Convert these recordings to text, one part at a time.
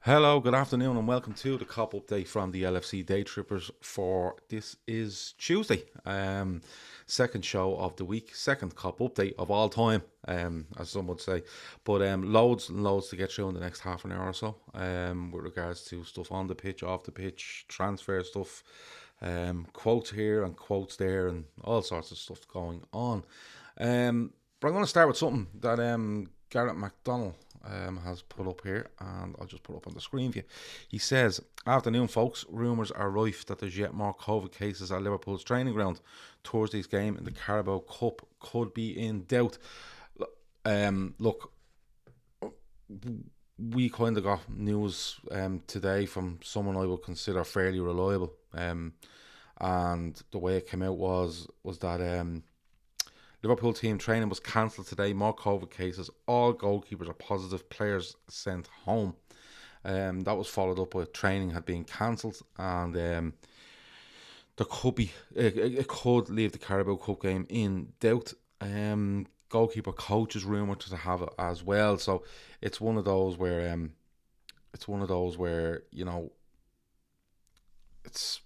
Hello, good afternoon, and welcome to the Cop update from the LFC Daytrippers. For this is Tuesday, second show of the week, second Cop update of all time, as some would say. But loads and loads to get through in the next half an hour or so, with regards to stuff on the pitch, off the pitch, transfer stuff, quotes here and quotes there, and all sorts of stuff going on. But I'm going to start with something that Garrett McDonald has put up here, and I'll just put up on the screen for you. He says, "Afternoon, folks. Rumours are rife that there's yet more COVID cases at Liverpool's training ground. Thursday's game in the Carabao Cup could be in doubt." Look, we kind of got news today from someone I would consider fairly reliable, and the way it came out was that Liverpool team training was cancelled today. More COVID cases. All goalkeepers are positive. Players sent home. That was followed up with training had been cancelled, and there could be it could leave the Carabao Cup game in doubt. Goalkeeper coach is rumoured to have it as well. So it's one of those where you know, it's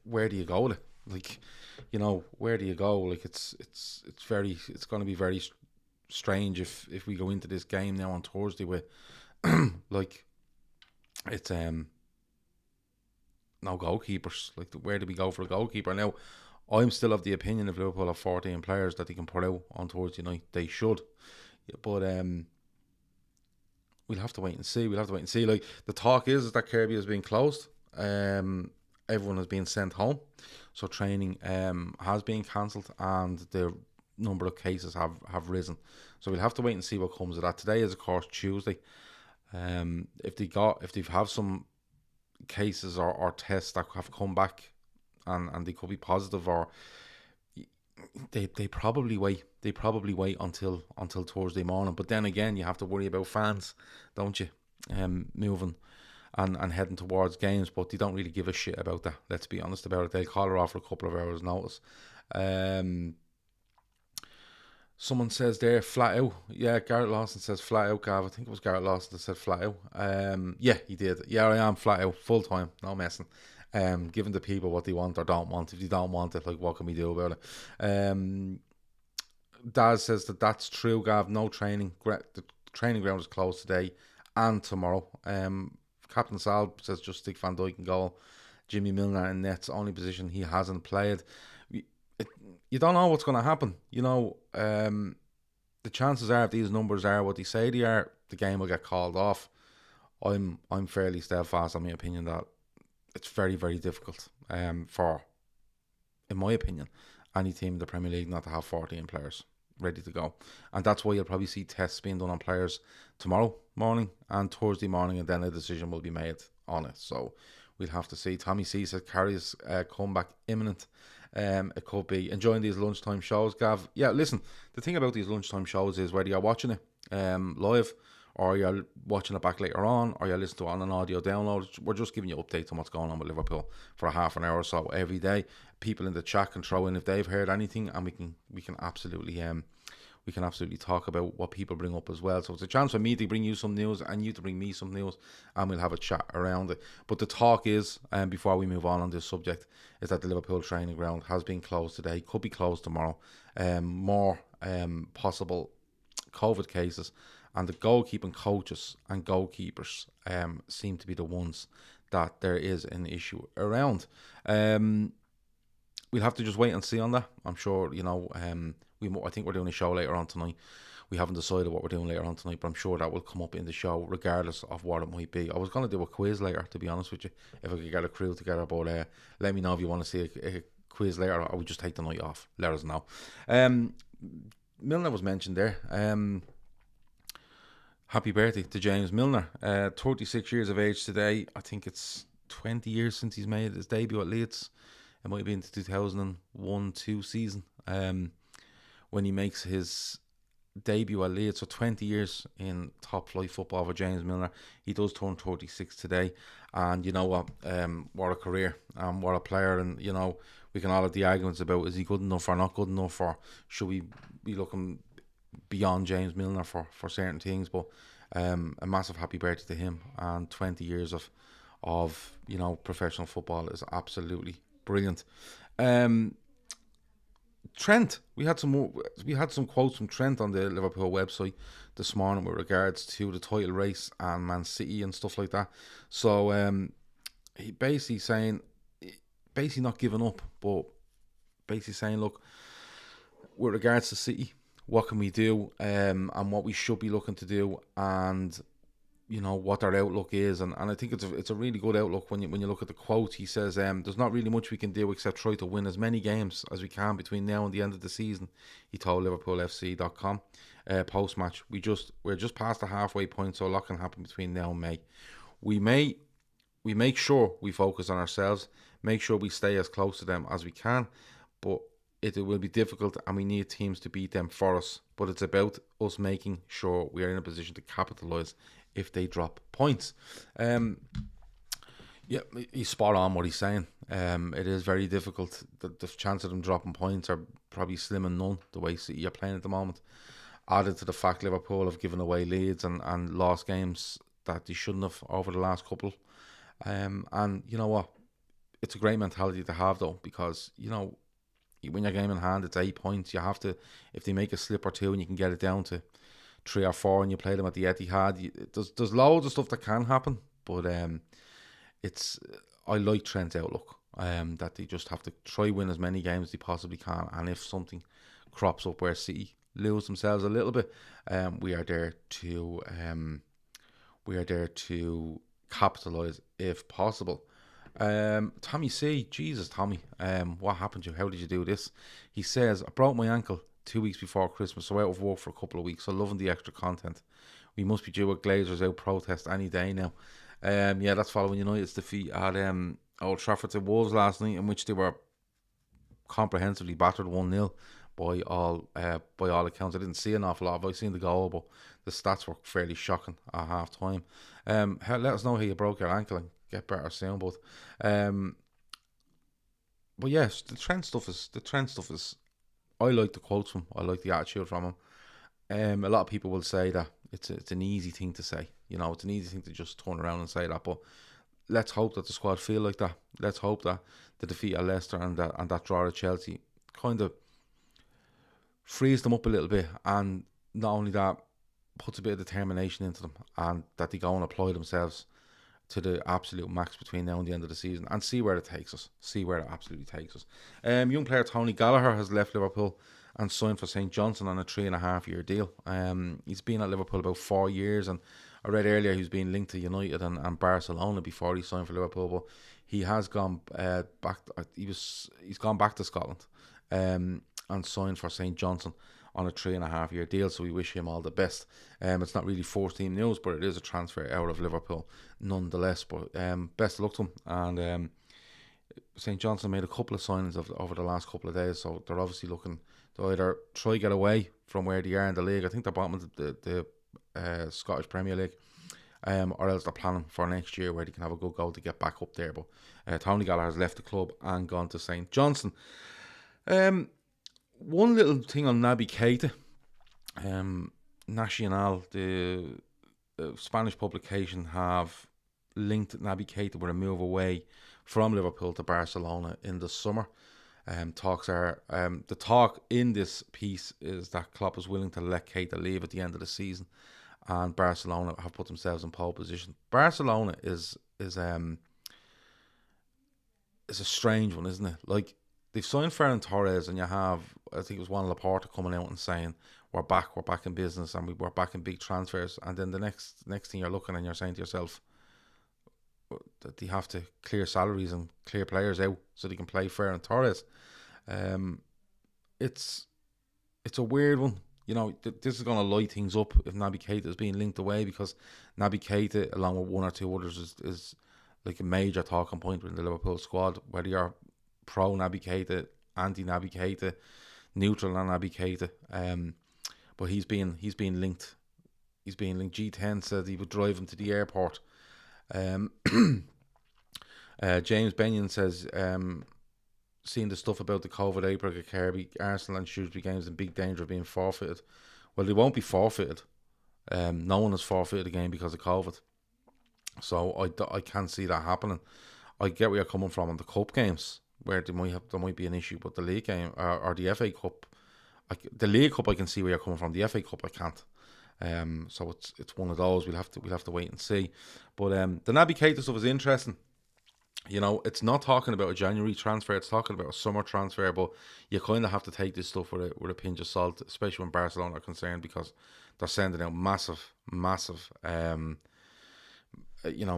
where do you go? Like, you know, where do you go? Like, it's going to be very strange if we go into this game now on Thursday with like it's no goalkeepers. Like, where do we go for a goalkeeper now? I'm still of the opinion if Liverpool have 14 players that they can put out on Thursday night, they should. But we'll have to wait and see. Like, the talk is that Kirby has been closed. Everyone has been sent home, so training has been cancelled, and the number of cases have risen. So we'll have to wait and see what comes of that. Today is, of course, Tuesday. If they have some cases or tests that have come back and they could be positive, or they probably wait. They probably wait until Thursday morning. But then again, you have to worry about fans, don't you? Moving and heading towards games, but they don't really give a shit about that. Let's be honest about it. They'll call her off for a couple of hours' notice. Someone says there, flat out. Yeah, Garrett Lawson says flat out, Gav. I think it was Garrett Lawson that said flat out. Yeah, he did. Yeah, I am flat out, full time, no messing. Giving the people what they want or don't want. If they don't want it, like, what can we do about it? Daz says that's true, Gav. No training. The training ground is closed today and tomorrow. Captain Sal says just stick Van Dijk in goal. Jimmy Milner in net's only position he hasn't played. You don't know what's going to happen. You know, the chances are, if these numbers are what they say they are, the game will get called off. I'm fairly steadfast on my opinion that it's very, very difficult for, in my opinion, any team in the Premier League not to have 14 players ready to go. And that's why you'll probably see tests being done on players tomorrow morning and Thursday morning, and then a decision will be made on it. So we'll have to see. Tommy C said Carrie's comeback imminent. It could be. Enjoying these lunchtime shows, Gav. Yeah, listen, the thing about these lunchtime shows is whether you're watching it live, or you're watching it back later on, or you're listening to it on an audio download, we're just giving you updates on what's going on with Liverpool for a half an hour or so every day. People in the chat can throw in if they've heard anything, and we can absolutely talk about what people bring up as well. So it's a chance for me to bring you some news and you to bring me some news, and we'll have a chat around it. But the talk is, before we move on this subject, is that the Liverpool training ground has been closed today, could be closed tomorrow. More possible COVID cases, and the goalkeeping coaches and goalkeepers seem to be the ones that there is an issue around. We'll have to just wait and see on that. I'm sure, you know, I think we're doing a show later on tonight. We haven't decided what we're doing later on tonight, but I'm sure that will come up in the show regardless of what it might be. I was going to do a quiz later, to be honest with you, if I could get a crew together, but let me know if you want to see a quiz later, or we just take the night off. Let us know. Milner was mentioned there. Happy birthday to James Milner. 36 years of age today. I think it's 20 years since he's made his debut at Leeds. It might be in the 2001-2 season when he makes his debut at Leeds. So 20 years in top flight football for James Milner. He does turn 36 today, and you know what a career, what a player. And you know, we can all have the arguments about, is he good enough or not good enough, or should we be looking beyond James Milner for certain things. But A massive happy birthday to him, and 20 years of professional football is absolutely brilliant. Trent, we had some quotes from Trent on the Liverpool website this morning with regards to the title race and Man City and stuff like that. So he basically not giving up, but basically saying, look, with regards to City, what can we do, and what we should be looking to do, and what their outlook is, and I think it's a really good outlook when you look at the quote. He says, there's not really much we can do except try to win as many games as we can between now and the end of the season. He told LiverpoolFC.com post match, we're just past the halfway point, so a lot can happen between now and May. We make sure we focus on ourselves, make sure we stay as close to them as we can, but it will be difficult, and we need teams to beat them for us. But it's about us making sure we are in a position to capitalise if they drop points. Yeah, he's spot on what he's saying. It is very difficult. The chance of them dropping points are probably slim and none, the way City are playing at the moment. Added to the fact Liverpool have given away leads and lost games that they shouldn't have over the last couple. And you know what? It's a great mentality to have, though, because, you win your game in hand, it's 8 points. You have to, if they make a slip or two and you can get it down to 3 or 4 and you play them at the Etihad, there's loads of stuff that can happen, but I like Trent's outlook, that they just have to try win as many games as they possibly can, and if something crops up where City lose themselves a little bit, we are there to capitalise if possible. Tommy C, Jesus Tommy, what happened to you? How did you do this? He says, I broke my ankle 2 weeks before Christmas, so out of work for a couple of weeks, so loving the extra content. We must be due a Glazers out protest any day now. Yeah, that's following United's defeat at Old Trafford to Wolves last night, in which they were comprehensively battered 1-0 by all accounts. I didn't see an awful lot. I've seen the goal, but the stats were fairly shocking at half time. Let us know how you broke your ankle and get better soon. But yes, the Trent stuff is. I like the quotes from him. I like the attitude from him. A lot of people will say that it's an easy thing to say. It's an easy thing to just turn around and say that. But let's hope that the squad feel like that. Let's hope that the defeat at Leicester and that draw at Chelsea kind of frees them up a little bit, and not only that, puts a bit of determination into them, and that they go and apply themselves to the absolute max between now and the end of the season, and see where it takes us. See where it absolutely takes us. Young player Tony Gallagher has left Liverpool and signed for St Johnstone on a 3.5-year deal. He's been at Liverpool about 4 years, and I read earlier he was being linked to United and Barcelona before he signed for Liverpool, but he has gone back. He's gone back to Scotland and signed for St Johnstone on a 3.5-year deal, so we wish him all the best. It's not really first team news, but it is a transfer out of Liverpool nonetheless. But best of luck to him. And St Johnstone made a couple of signings over the last couple of days, so they're obviously looking to either try to get away from where they are in the league. I think they're bottom of the Scottish Premier League, or else they're planning for next year where they can have a good goal to get back up there. But Tony Gallagher has left the club and gone to St Johnstone. One little thing on Naby Keita. Nacional, the Spanish publication, have linked Naby Keita with a move away from Liverpool to Barcelona in the summer. The talk in this piece is that Klopp is willing to let Keita leave at the end of the season, and Barcelona have put themselves in pole position. Barcelona is a strange one, isn't it? Like, they've signed Ferran Torres, and you have, I think it was Juan Laporta coming out and saying, we're back in business, and we're back in big transfers. And then the next thing you're looking and you're saying to yourself that they have to clear salaries and clear players out so they can play Ferran Torres. It's a weird one. This is going to light things up if Naby Keita is being linked away, because Naby Keita, along with one or two others, is like a major talking point in the Liverpool squad, whether you're pro Naby Keita, anti Naby Keita, neutral on Naby Keita. But he's being linked. G10 said he would drive him to the airport. James Benyon says, seeing the stuff about the COVID outbreak at Kirby, Arsenal and Shrewsbury games in big danger of being forfeited. Well, they won't be forfeited. No one has forfeited a game because of COVID. So I can't see that happening. I get where you're coming from on the cup games, where there might be an issue, but the league game or the FA Cup, the League Cup I can see where you're coming from. The FA Cup I can't. So it's one of those we'll have to wait and see. But the Naby Keita stuff is interesting. You know, it's not talking about a January transfer, it's talking about a summer transfer, but you kind of have to take this stuff with a pinch of salt, especially when Barcelona are concerned, because they're sending out massive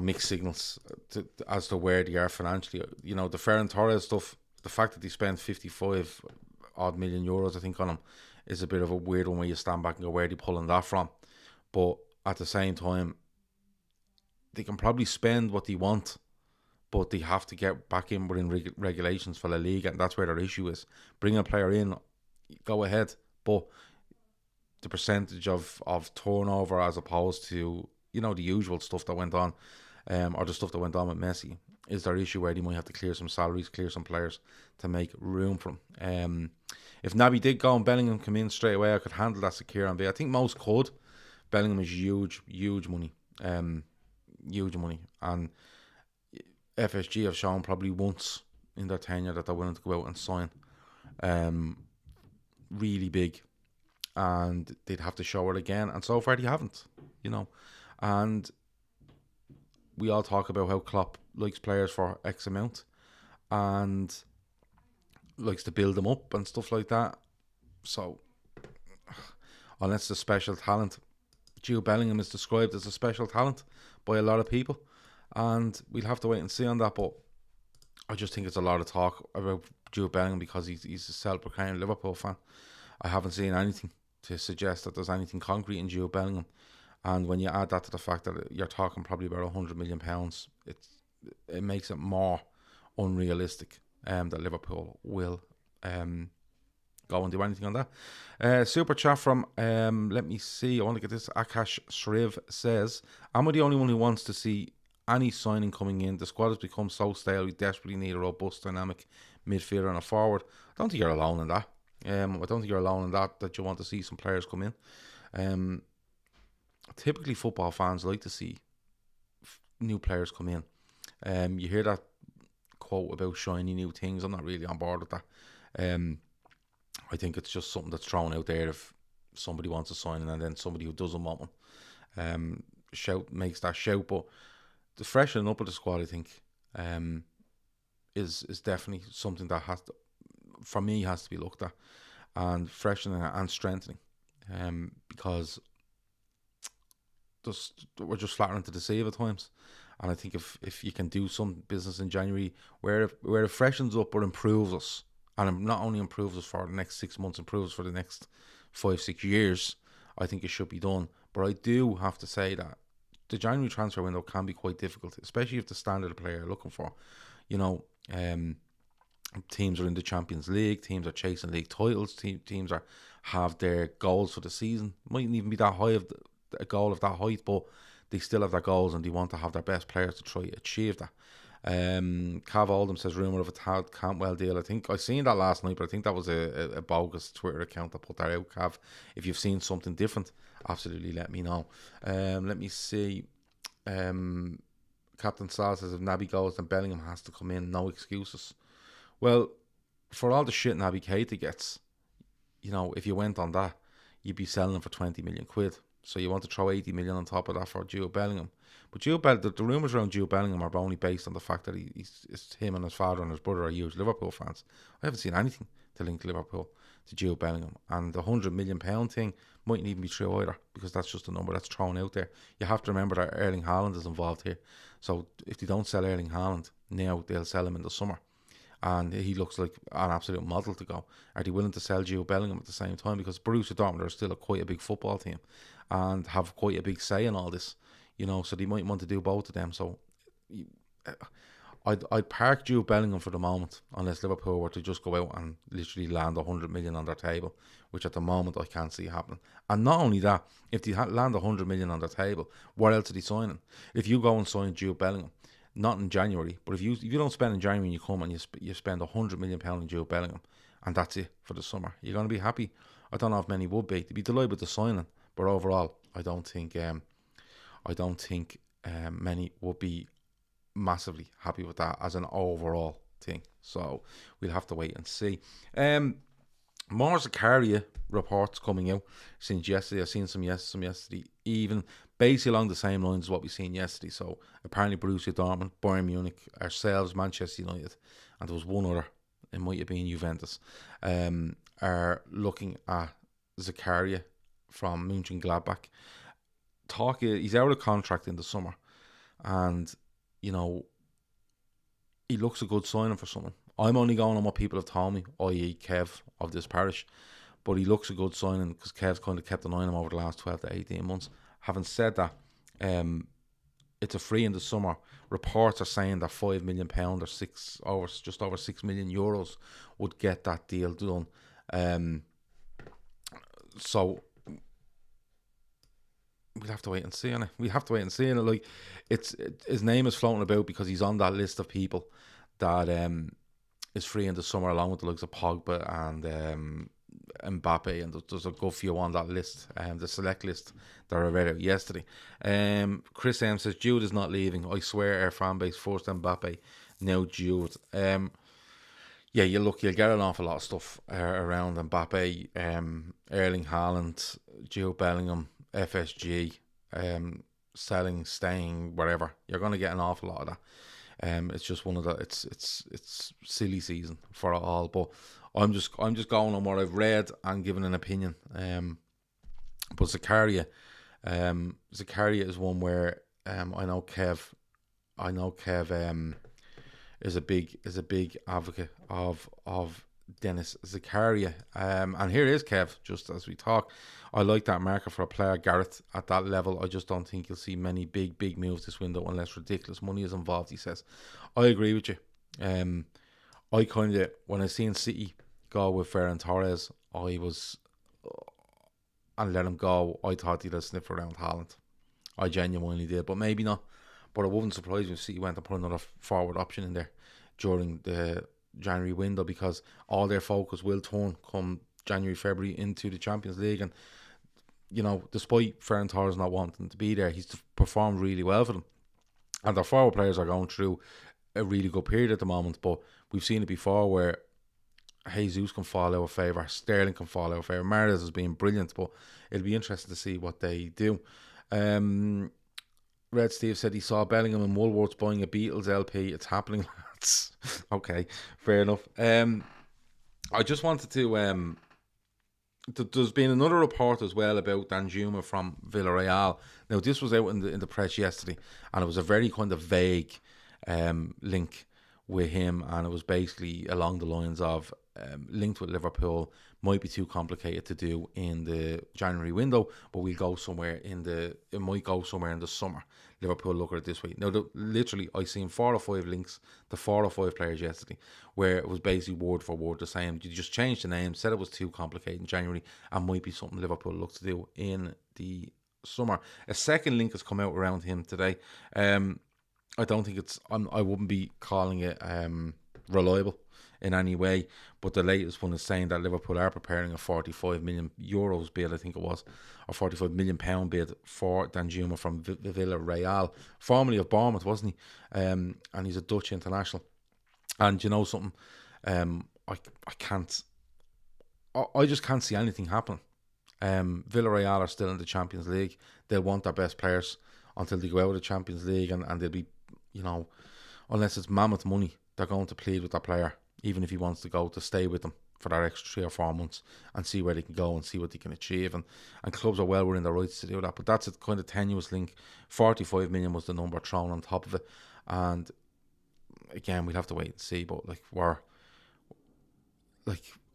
mixed signals as to where they are financially. You know, the Ferran Torres stuff, the fact that they spent 55 odd million euros, I think, on him, is a bit of a weird one where you stand back and go, where are they pulling that from? But at the same time, they can probably spend what they want, but they have to get back in within regulations for La Liga, and that's where their issue is. Bring a player in, go ahead, but the percentage of turnover as opposed to, you know, the usual stuff that went on, or the stuff that went on with Messi, is their issue, where they might have to clear some salaries, clear some players to make room for them. If Naby did go and Bellingham come in straight away, I could handle that secure and I think most could. Bellingham is huge money. Huge money. And FSG have shown probably once in their tenure that they're willing to go out and sign really big, and they'd have to show it again, and so far they haven't, you know. And we all talk about how Klopp likes players for X amount and likes to build them up and stuff like that. So unless it's a special talent, Jude Bellingham is described as a special talent by a lot of people, and we'll have to wait and see on that. But I just think it's a lot of talk about Jude Bellingham because he's a self-proclaimed Liverpool fan. I haven't seen anything to suggest that there's anything concrete in Jude Bellingham, and when you add that to the fact that you're talking probably about £100 million, it makes it more unrealistic that Liverpool will go and do anything on that. Super chat from let me see, I want to get this. Akash Shriv says, am I the only one who wants to see any signing coming in? The squad has become so stale, we desperately need a robust, dynamic midfielder and a forward. I don't think you're alone in that. I don't think you're alone in that you want to see some players come in. Typically football fans like to see new players come in. You hear that quote about shiny new things. I'm not really on board with that. I think it's just something that's thrown out there if somebody wants a signing, and then somebody who doesn't want one makes that shout. But the freshening up of the squad, I think, is definitely something that has to be looked at, and freshening and strengthening, because we're just flattering to deceive at times. And I think if you can do some business in January where it freshens up but improves us, and not only improves us for the next 6 months, improves us for the next 5-6 years, I think it should be done. But I do have to say that the January transfer window can be quite difficult, especially if the standard of player you're looking for, you know, teams are in the Champions League, teams are chasing league titles, teams have their goals for the season. Mightn't even be that high of a goal of that height, but they still have their goals and they want to have their best players to try to achieve that. Cav Oldham says rumour of a Tad Cantwell deal. I think I seen that last night, but I think that was a bogus Twitter account that put that out. Cav, if you've seen something different, absolutely let me know. Let me see. Captain Sal says if Naby goes, then Bellingham has to come in. No excuses. Well, for all the shit Naby Keita gets, you know, if you went on that, you'd be selling him for 20 million quid. So you want to throw 80 million on top of that for Jude Bellingham. But the rumours around Jude Bellingham are only based on the fact that it's him and his father and his brother are huge Liverpool fans. I haven't seen anything to link Liverpool to Jude Bellingham. And the £100 million thing mightn't even be true either, because that's just a number that's thrown out there. You have to remember that Erling Haaland is involved here. So if they don't sell Erling Haaland now, they'll sell him in the summer. And he looks like an absolute model to go. Are they willing to sell Jude Bellingham at the same time? Because Borussia Dortmund are still quite a big football team and have quite a big say in all this, you know, so they might want to do both of them. So I'd park Jude Bellingham for the moment, unless Liverpool were to just go out and literally land 100 million on their table, which at the moment I can't see happening. And not only that, if they land 100 million on their table, what else are they signing? If you go and sign Jude Bellingham, not in January, but if you don't spend in January and you come and you spend £100 million in Jude Bellingham, and that's it for the summer, you're going to be happy? I don't know if many would be. They'd be delighted with the signing, but overall, I don't think many would be massively happy with that as an overall thing. So we'll have to wait and see. More Zakaria reports coming out since yesterday. I've seen some yesterday, even basically along the same lines as what we seen yesterday. So apparently Borussia Dortmund, Bayern Munich, ourselves, Manchester United, and there was one other, it might have been Juventus, are looking at Zakaria from Mönchengladbach. He's out of contract in the summer, and you know, he looks a good signing for someone. I'm only going on what people have told me, i.e. Kev of this parish, but he looks a good signing because Kev's kind of kept an eye on him over the last 12 to 18 months. Having said that, it's a free in the summer. Reports are saying that £5 million or just over €6 million would get that deal done. So we'll have to wait and see on it. We have to wait and see on it. Like, his name is floating about because he's on that list of people that is free in the summer, along with the likes of Pogba and Mbappe, and there's a good few on that list, the select list that I read out yesterday. Chris M says Jude is not leaving. I swear our fan base first Mbappe, now Jude. Yeah, you'll get an awful lot of stuff around Mbappe, Erling Haaland, Jude Bellingham, FSG, selling, staying, whatever. You're going to get an awful lot of that. It's just one of the it's silly season for it all. But I'm just going on what I've read and giving an opinion. But Zakaria is one where I know Kev is a big advocate of Dennis Zakaria. And here is Kev, just as we talk. I like that market for a player, Gareth, at that level. I just don't think you'll see many big moves this window unless ridiculous money is involved, he says. I agree with you. I kind of, when I seen City go with Ferran Torres, and let him go, I thought he'd have sniffed around Haaland. I genuinely did, but maybe not. But it wouldn't surprise me if City went to put another forward option in there during the January window, because all their focus will turn come January, February into the Champions League. And you know, despite Ferran Torres not wanting to be there, he's performed really well for them. And their forward players are going through a really good period at the moment, but we've seen it before where Jesus can fall out of favour, Sterling can fall out of favour. Mahrez has been brilliant, but it'll be interesting to see what they do. Red Steve said he saw Bellingham and Woolworths buying a Beatles LP. It's happening, lads. Okay, fair enough. I just wanted to... there's been another report as well about Danjuma from Villarreal. Now, this was out in the press yesterday, and it was a very kind of vague link with him, and it was basically along the lines of linked with Liverpool, might be too complicated to do in the January window, but it might go somewhere in the summer. Liverpool look at it this way. Now, literally, I seen 4 or 5 links to 4 or 5 players yesterday, where it was basically word for word the same. You just changed the name, said it was too complicated in January, and might be something Liverpool look to do in the summer. A second link has come out around him today. I don't think I wouldn't be calling it reliable in any way, but the latest one is saying that Liverpool are preparing a €45 million bid, I think it was, or £45 million bid for Danjuma from Villarreal, formerly of Bournemouth, wasn't he? And he's a Dutch international. And you know something, I just can't see anything happening. Villarreal are still in the Champions League. They'll want their best players until they go out of the Champions League, and they'll be, you know, unless it's mammoth money, they're going to plead with that player, even if he wants to go, to stay with them for that extra 3 or 4 months and see where they can go and see what they can achieve. And clubs are well within their rights to do that. But that's a kind of tenuous link. 45 million was the number thrown on top of it. And again, we'll have to wait and see. But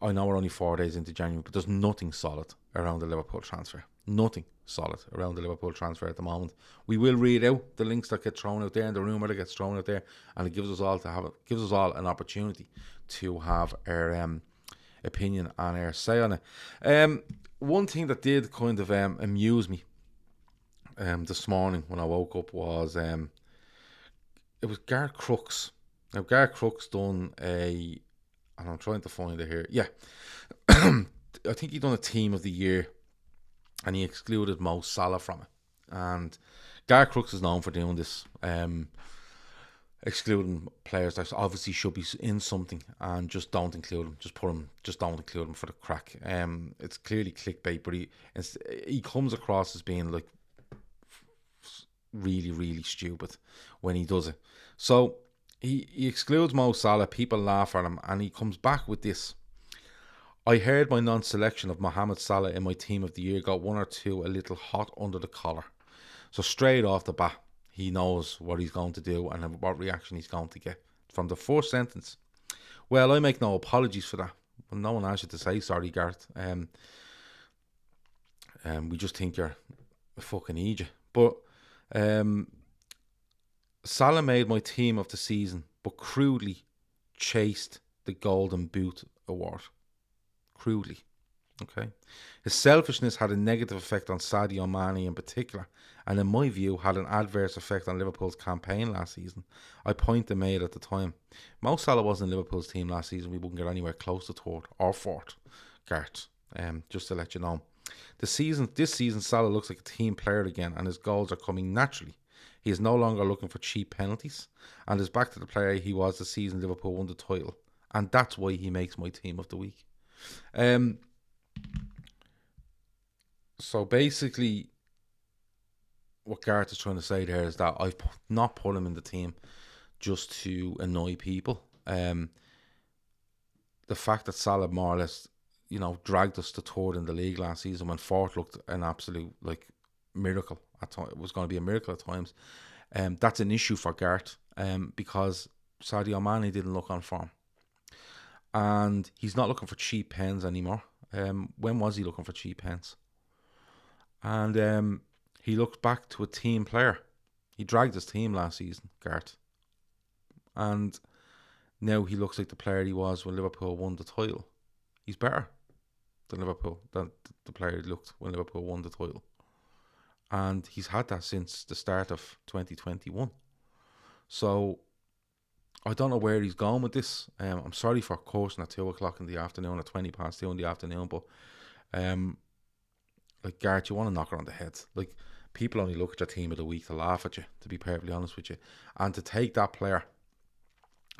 I know we're only 4 days into January, but there's nothing solid around the Liverpool transfer. Nothing solid around the Liverpool transfer at the moment. We will read out the links that get thrown out there and the rumour that gets thrown out there, and it gives us all an opportunity to have our opinion and our say on it. One thing that did kind of amuse me this morning when I woke up was it was Gareth Crooks. Now Gareth Crooks done and I'm trying to find it here. Yeah, I think he done a Team of the Year and he excluded Mo Salah from it. And Gar Crooks is known for doing this, excluding players that obviously should be in something and just don't include them. Just don't include them for the crack. It's clearly clickbait, but he comes across as being like really, really stupid when he does it. So he excludes Mo Salah, people laugh at him, and he comes back with this. I heard my non-selection of Mohammed Salah in my team of the year got one or two a little hot under the collar. So straight off the bat, he knows what he's going to do and what reaction he's going to get. From the first sentence, well, I make no apologies for that. Well, no one asked you to say sorry, Gareth. We just think you're a fucking idiot. But Salah made my team of the season, but crudely chased the Golden Boot award. Crudely. Okay. His selfishness had a negative effect on Sadio Mane in particular, and in my view had an adverse effect on Liverpool's campaign last season. I point to made at the time. Mo Salah wasn't in Liverpool's team last season. We wouldn't get anywhere close to third or fourth. Gart. Just to let you know. This season Salah looks like a team player again, and his goals are coming naturally. He is no longer looking for cheap penalties and is back to the player he was the season Liverpool won the title. And that's why he makes my team of the week. So basically, what Gareth is trying to say there is that I've not put him in the team just to annoy people. The fact that Salah more or less, dragged us to third in the league last season when fourth looked an absolute miracle at times. It was going to be a miracle at times. That's an issue for Gareth because Sadio Mane didn't look on form. And he's not looking for cheap pens anymore. When was he looking for cheap pens? And he looked back to a team player. He dragged his team last season, Gareth. And now he looks like the player he was when Liverpool won the title. He's better than the player he looked when Liverpool won the title. And he's had that since the start of 2021. So I don't know where he's going with this. I'm sorry for cursing at 2 o'clock in the afternoon, at 20 past 2 in the afternoon, but Gareth, you want to knock her on the head. People only look at your team of the week to laugh at you, to be perfectly honest with you. And to take that player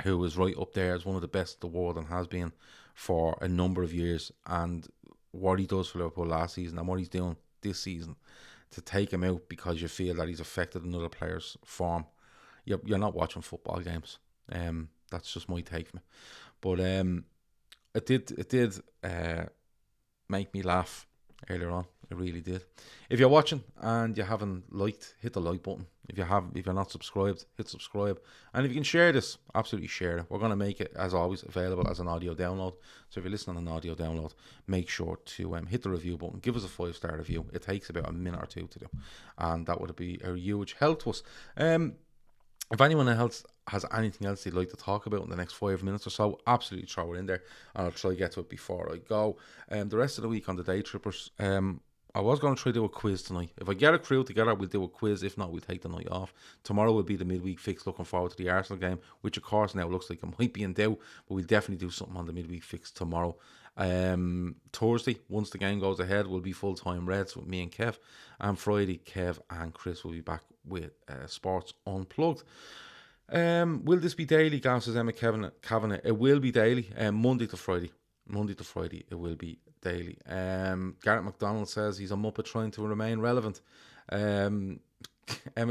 who is right up there as one of the best in the world and has been for a number of years, and what he does for Liverpool last season and what he's doing this season, to take him out because you feel that he's affected another player's form, you're not watching football games. That's just my take from it. But it did make me laugh earlier on. It really did. If you're watching and you haven't liked, hit the like button. If you're not subscribed, hit subscribe. And if you can share this, absolutely share it. We're going to make it, as always, available as an audio download. So if you're listening on an audio download, make sure to hit the review button. Give us a 5-star review. It takes about a minute or two to do, and that would be a huge help to us. If anyone else has anything else they'd like to talk about in the next 5 minutes or so, absolutely throw it in there, and I'll try to get to it before I go. The rest of the week on the Daytrippers, I was going to try to do a quiz tonight. If I get a crew together, we'll do a quiz. If not, we'll take the night off. Tomorrow will be the midweek fix. Looking forward to the Arsenal game, which of course now looks like it might be in doubt, but we'll definitely do something on the midweek fix tomorrow. Thursday, once the game goes ahead, will be full-time Reds with me and Kev. And Friday, Kev and Chris will be back with Sports Unplugged. Will this be daily, Gav, says Emma Kavanagh? It will be daily, Monday to Friday. It will be daily. Garrett McDonald says he's a muppet trying to remain relevant. Emmett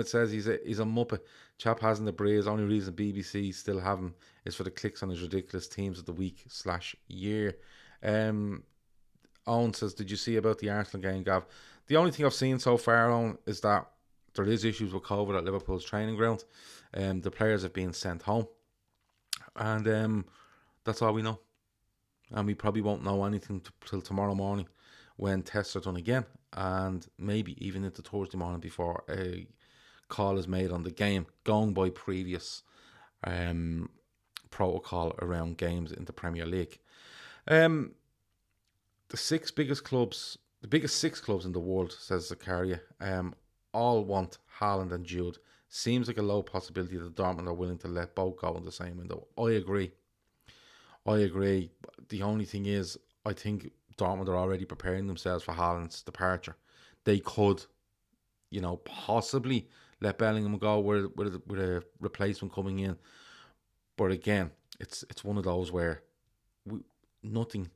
says he's a muppet. Chap hasn't a breeze. Only reason BBC still have him is for the clicks on his ridiculous teams of the week / year. Owen says, did you see about the Arsenal game, Gav? The only thing I've seen so far, Owen, is that there is issues with COVID at Liverpool's training ground. The players have been sent home, and that's all we know. And we probably won't know anything till tomorrow morning when tests are done again, and maybe even into Thursday morning before a call is made on the game, going by previous protocol around games in the Premier League. The biggest six clubs in the world, says Zakaria, all want Haaland and Jude. Seems like a low possibility that Dortmund are willing to let both go in the same window. I agree. The only thing is, I think Dortmund are already preparing themselves for Haaland's departure. they could, possibly let Bellingham go with a replacement coming in. But again, it's one of those where nothing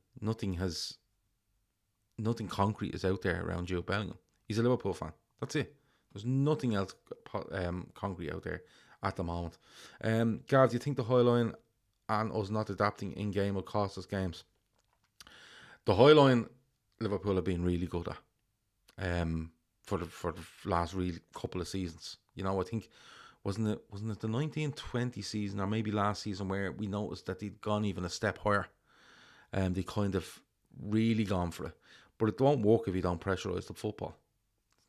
concrete is out there around Jude Bellingham. He's a Liverpool fan. That's it. There's nothing else concrete out there at the moment. Gav, do you think the high line and us not adapting in game will cost us games? The high line Liverpool have been really good at for the last real couple of seasons. I think wasn't it the 1920 season or maybe last season where we noticed that they'd gone even a step higher. They kind of really gone for it. But it won't work if you don't pressurise the football.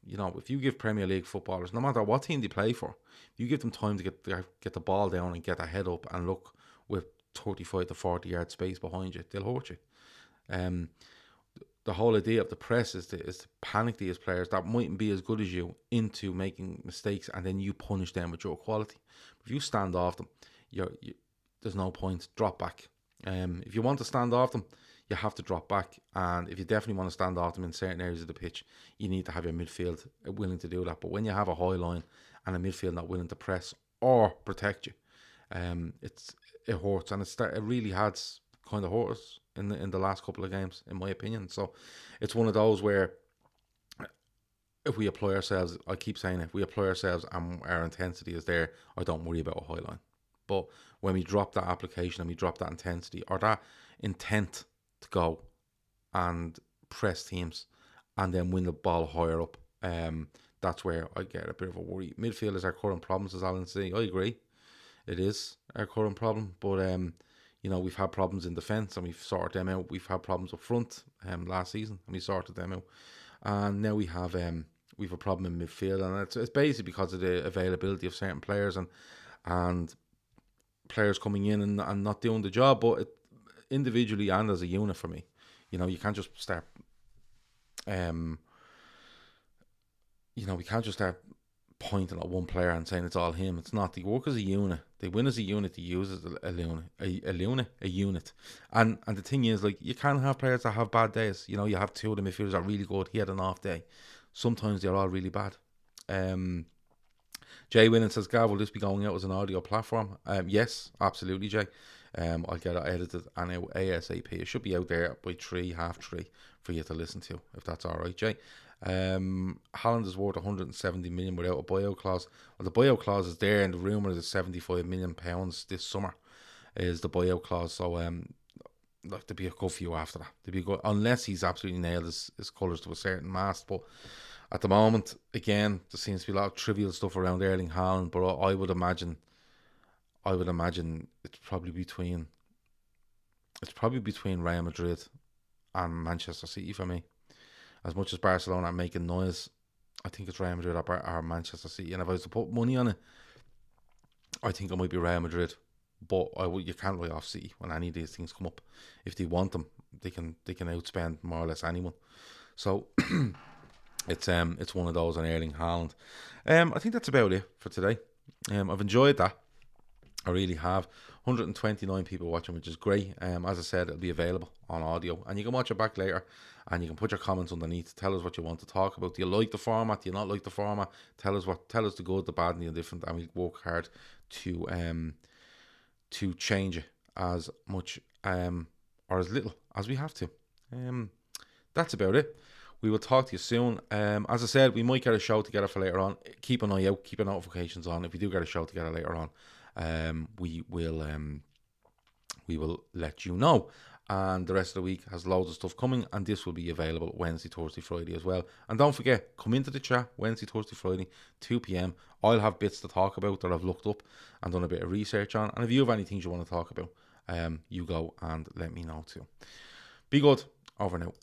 If you give Premier League footballers, no matter what team they play for, if you give them time to get the ball down and get their head up and look with 35 to 40 yard space behind you, they'll hurt you. The whole idea of the press is to panic these players that mightn't be as good as you into making mistakes, and then you punish them with your quality. If you stand off them, there's no point. Drop back. If you want to stand off them, you have to drop back. And if you definitely want to stand off them in certain areas of the pitch, you need to have your midfield willing to do that. But when you have a high line and a midfield not willing to press or protect you, it hurts, and it really has kind of hurt us in the last couple of games, in my opinion. So it's one of those where if we apply ourselves, I keep saying it, if we apply ourselves and our intensity is there, I don't worry about a high line. But when we drop that application and we drop that intensity or that intent to go and press teams and then win the ball higher up, that's where I get a bit of a worry. Midfield is our current problem, says Alan C. I agree. It is our current problem, but we've had problems in defence and we've sorted them out. We've had problems up front last season and we sorted them out. And now we have a problem in midfield, and it's basically because of the availability of certain players and players coming in and not doing the job, but individually and as a unit for me. You can't just start we can't just start pointing at one player and saying it's all him. It's not. They work as a unit. They win as a unit. They use as a unit. And the thing is, like, you can have players that have bad days. You have two of the midfielders that are really good. He had an off day. Sometimes they're all really bad. Jay Winnan says, Gav, will this be going out as an audio platform? Yes, absolutely, Jay. I'll get it edited and out ASAP. It should be out there by 3:30 for you to listen to, if that's all right, Jay. Haaland is worth 170 million without a buyout clause. Well, the buyout clause is there, and the rumour is 75 million pounds this summer is the buyout clause. So there'd be a good few after that. There'd be good, unless he's absolutely nailed his colours to a certain mast. But at the moment, again, there seems to be a lot of trivial stuff around Erling Haaland. But I would imagine it's probably between Real Madrid and Manchester City for me. As much as Barcelona are making noise, I think it's Real Madrid or Manchester City. And if I was to put money on it, I think it might be Real Madrid. But you can't write off City when any of these things come up. If they want them, they can outspend more or less anyone. So it's one of those on Erling Haaland. I think that's about it for today. I've enjoyed that. I really have. 129 people watching, which is great. As I said, it'll be available on audio, and you can watch it back later, and you can put your comments underneath. Tell us what you want to talk about. Do you like the format? Do you not like the format? Tell us the good, the bad, and the indifferent, and we work hard to change it as much or as little as we have to. That's about it. We will talk to you soon. As I said, we might get a show together for later on. Keep an eye out. Keep your notifications on. If we do get a show together later on, we will let you know. And the rest of the week has loads of stuff coming, and this will be available Wednesday, Thursday, Friday as well. And don't forget, come into the chat Wednesday, Thursday, Friday, 2 p.m. I'll have bits to talk about that I've looked up and done a bit of research on. And if you have any things you want to talk about, you go and let me know too. Be good. Over now.